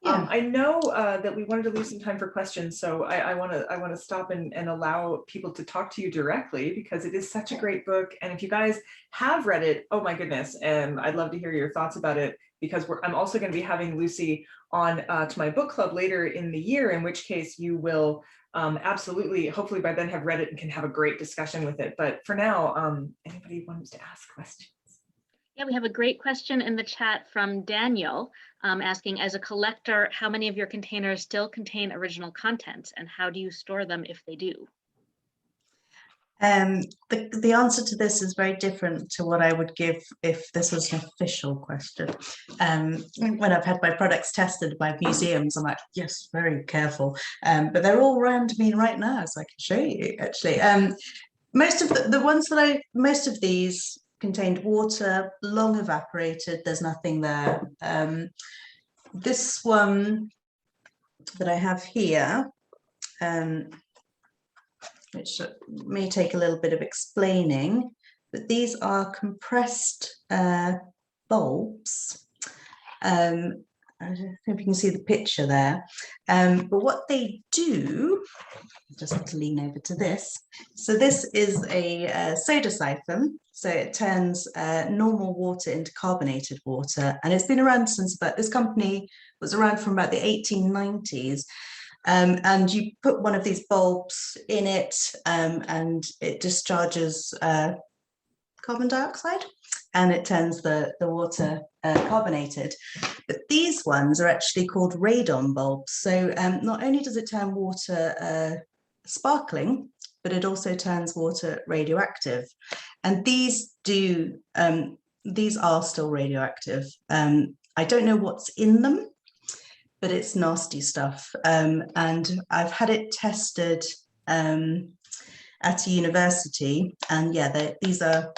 Yeah. I know that we wanted to leave some time for questions, so I want to stop and allow people to talk to you directly, because it is such a great book. And if you guys have read it, oh my goodness, and I'd love to hear your thoughts about it, because I'm also going to be having Lucy on to my book club later in the year, in which case you will absolutely, hopefully by then, have read it and can have a great discussion with it. But for now, anybody wants to ask questions? Yeah, we have a great question in the chat from Daniel asking, as a collector, how many of your containers still contain original contents, and how do you store them if they do? The answer to this is very different to what I would give if this was an official question. When I've had my products tested by museums, I'm like, yes, very careful. But they're all around me right now, so I can show you, actually. Most of the ones that most of these contained water, long evaporated, there's nothing there. This one that I have here, which may take a little bit of explaining, but these are compressed bulbs. I don't know if you can see the picture there, but what they do, just have to lean over to this. So this is a soda siphon. So it turns normal water into carbonated water. And it's been around since this company was around from about the 1890s. And you put one of these bulbs in it and it discharges carbon dioxide, and it turns the water carbonated. But these ones are actually called radon bulbs. So not only does it turn water sparkling, but it also turns water radioactive. And these are still radioactive. I don't know what's in them, but it's nasty stuff. And I've had it tested at a university, and yeah, these are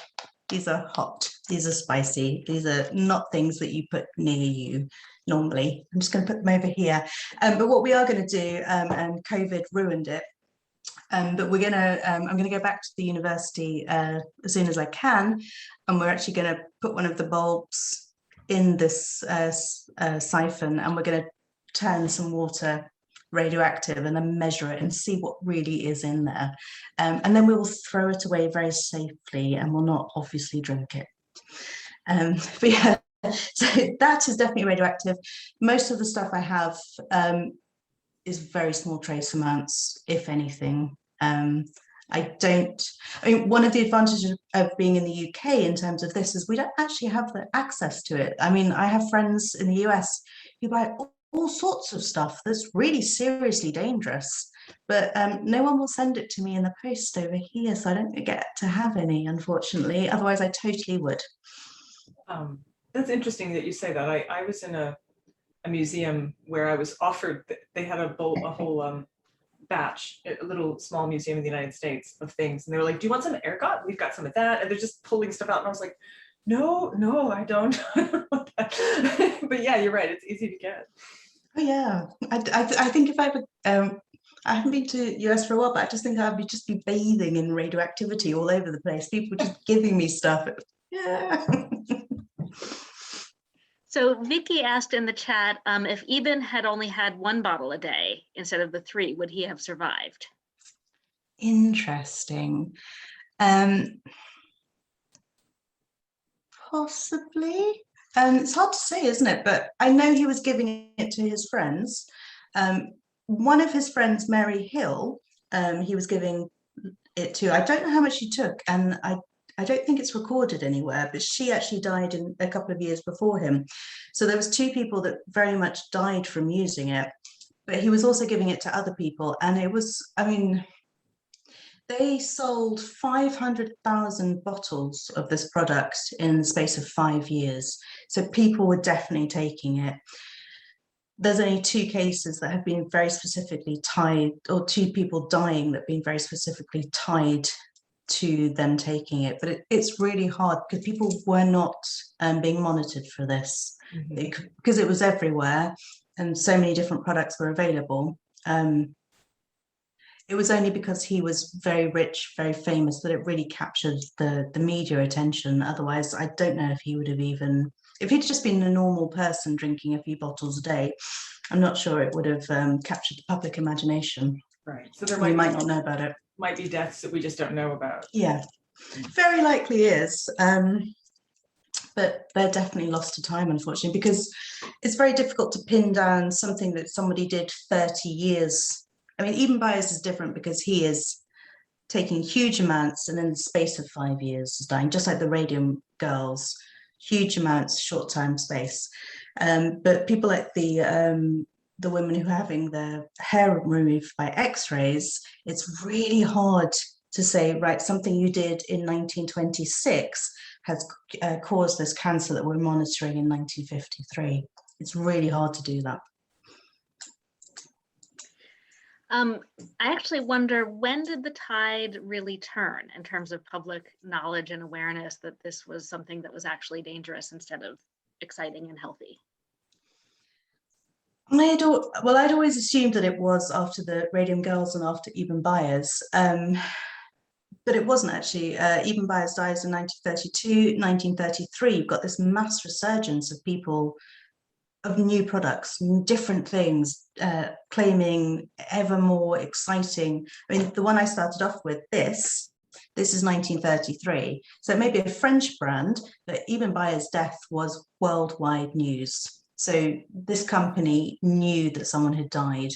hot, these are spicy, these are not things that you put near you normally. I'm just going to put them over here. But what we are going to do, and COVID ruined it, but we're going to, I'm going to go back to the university as soon as I can, and we're actually going to put one of the bulbs in this siphon, and we're going to turn some water radioactive and then measure it and see what really is in there. And then we will throw it away very safely and will not obviously drink it. But yeah, so that is definitely radioactive. Most of the stuff I have is very small trace amounts, if anything. One of the advantages of being in the UK in terms of this is we don't actually have the access to it. I mean, I have friends in the US who buy all sorts of stuff that's really seriously dangerous, but no one will send it to me in the post over here, so I don't get to have any, unfortunately. Otherwise I totally would. That's interesting that you say that. I was in a museum where I was offered, they had a whole batch, a little small museum in the United States of things, and they were like, do you want some ergot? We've got some of that. And they're just pulling stuff out, and I was like, no, I don't. But yeah, you're right, it's easy to get. Oh yeah, I think if I haven't been to US for a while, but I just think I'd just be bathing in radioactivity all over the place. People just giving me stuff. Yeah. So Vicky asked in the chat, if Eben had only had 1 bottle a day instead of the 3, would he have survived? Interesting. Possibly. It's hard to say, isn't it? But I know he was giving it to his friends. One of his friends, Mary Hill, he was giving it to. I don't know how much she took, and I don't think it's recorded anywhere, but she actually died in a couple of years before him. So there was 2 people that very much died from using it, but he was also giving it to other people. And it was, I mean, They sold 500,000 bottles of this product in the space of 5 years. So people were definitely taking it. There's only 2 cases that have been very specifically tied, or 2 people dying that have been very specifically tied to them taking it. But it's really hard because people were not being monitored for this, because it was everywhere and so many different products were available. It was only because he was very rich, very famous, that it really captured the media attention. Otherwise, I don't know if he would have even, if he'd just been a normal person drinking a few bottles a day, I'm not sure it would have captured the public imagination. Right. So there might not know about it. Might be deaths that we just don't know about. Yeah, very likely is. But they're definitely lost to time, unfortunately, because it's very difficult to pin down something that somebody did 30 years. I mean, even Byers is different because he is taking huge amounts and in the space of 5 years is dying, just like the Radium girls, huge amounts, short time space. But people like the women who are having their hair removed by X-rays, it's really hard to say, right, something you did in 1926 has caused this cancer that we're monitoring in 1953. It's really hard to do that. I actually wonder, when did the tide really turn in terms of public knowledge and awareness that this was something that was actually dangerous instead of exciting and healthy? I'd always assumed that it was after the Radium Girls and after Eben Byers, but it wasn't actually. Eben Byers dies in 1932, 1933. You've got this mass resurgence of people, of new products, different things, claiming ever more exciting. I mean, the one I started off with, this is 1933. So it may be a French brand, but Eben Byers' death was worldwide news. So this company knew that someone had died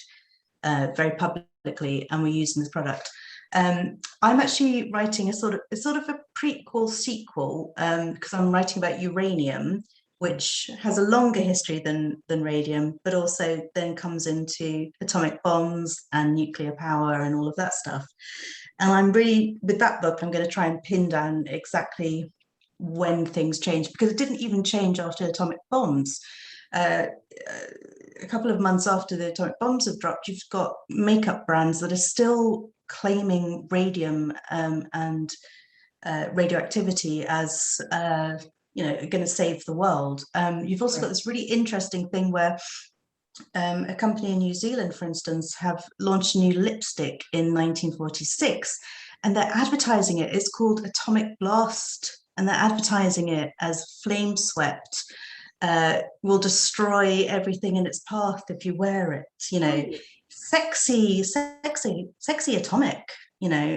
very publicly and were using this product. I'm actually writing a sort of a prequel sequel, because I'm writing about uranium, which has a longer history than radium, but also then comes into atomic bombs and nuclear power and all of that stuff. And I'm really, with that book, I'm going to try and pin down exactly when things changed, because it didn't even change after atomic bombs. A couple of months after the atomic bombs have dropped, you've got makeup brands that are still claiming radium and radioactivity as going to save the world. You've also got this really interesting thing where a company in New Zealand, for instance, have launched a new lipstick in 1946, and they're advertising it. It's called Atomic Blast, and they're advertising it as flame swept. Will destroy everything in its path if you wear it. Sexy atomic.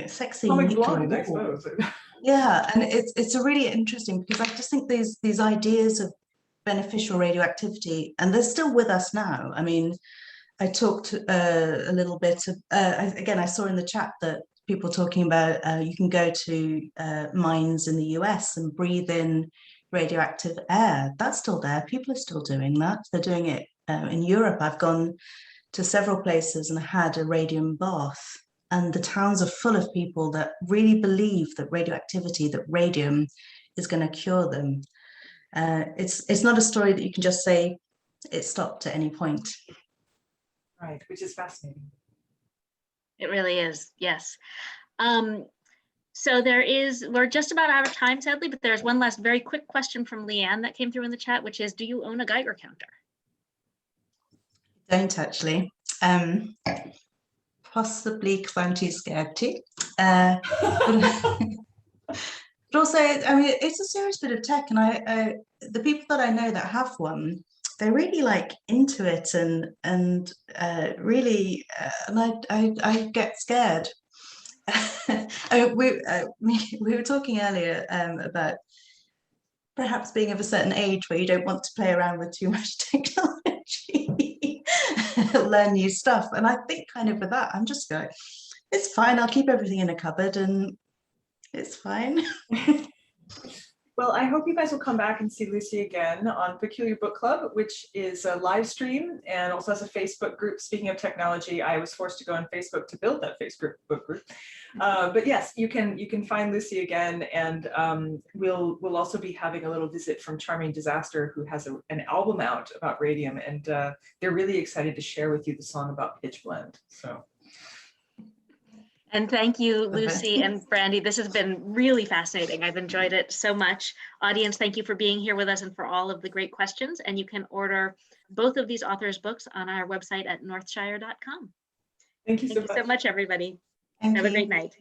Sexy nuclear war. Yeah, and it's a really interesting, because I just think these ideas of beneficial radioactivity, and they're still with us now. I mean, I talked a little bit. Again, I saw in the chat that people talking about you can go to mines in the US and breathe in radioactive air. That's still there. People are still doing that. They're doing it in Europe. I've gone to several places and had a radium bath, and the towns are full of people that really believe that radioactivity, that radium is going to cure them. It's not a story that you can just say it stopped at any point. Right, which is fascinating. It really is, yes. So we're just about out of time, sadly, but there's one last very quick question from Leanne that came through in the chat, which is, do you own a Geiger counter? I don't actually. Possibly because I'm too scared to. But also, I mean, it's a serious bit of tech, and the people that I know that have one, they're really like into it and really, and I get scared. We were talking earlier about perhaps being of a certain age where you don't want to play around with too much technology, learn new stuff. And I think kind of with that, I'm just going, it's fine. I'll keep everything in a cupboard and it's fine. Well, I hope you guys will come back and see Lucy again on Peculiar Book Club, which is a live stream and also has a Facebook group. Speaking of technology, I was forced to go on Facebook to build that Facebook group. But yes, you can find Lucy again, and we'll also be having a little visit from Charming Disaster, who has an album out about radium, and they're really excited to share with you the song about pitch blende. So. And thank you, Lucy and Brandy. This has been really fascinating. I've enjoyed it so much. Audience, thank you for being here with us and for all of the great questions. And you can order both of these authors' books on our website at northshire.com. Thank you so much. Thank you so much, everybody. Thank Have a you. great night.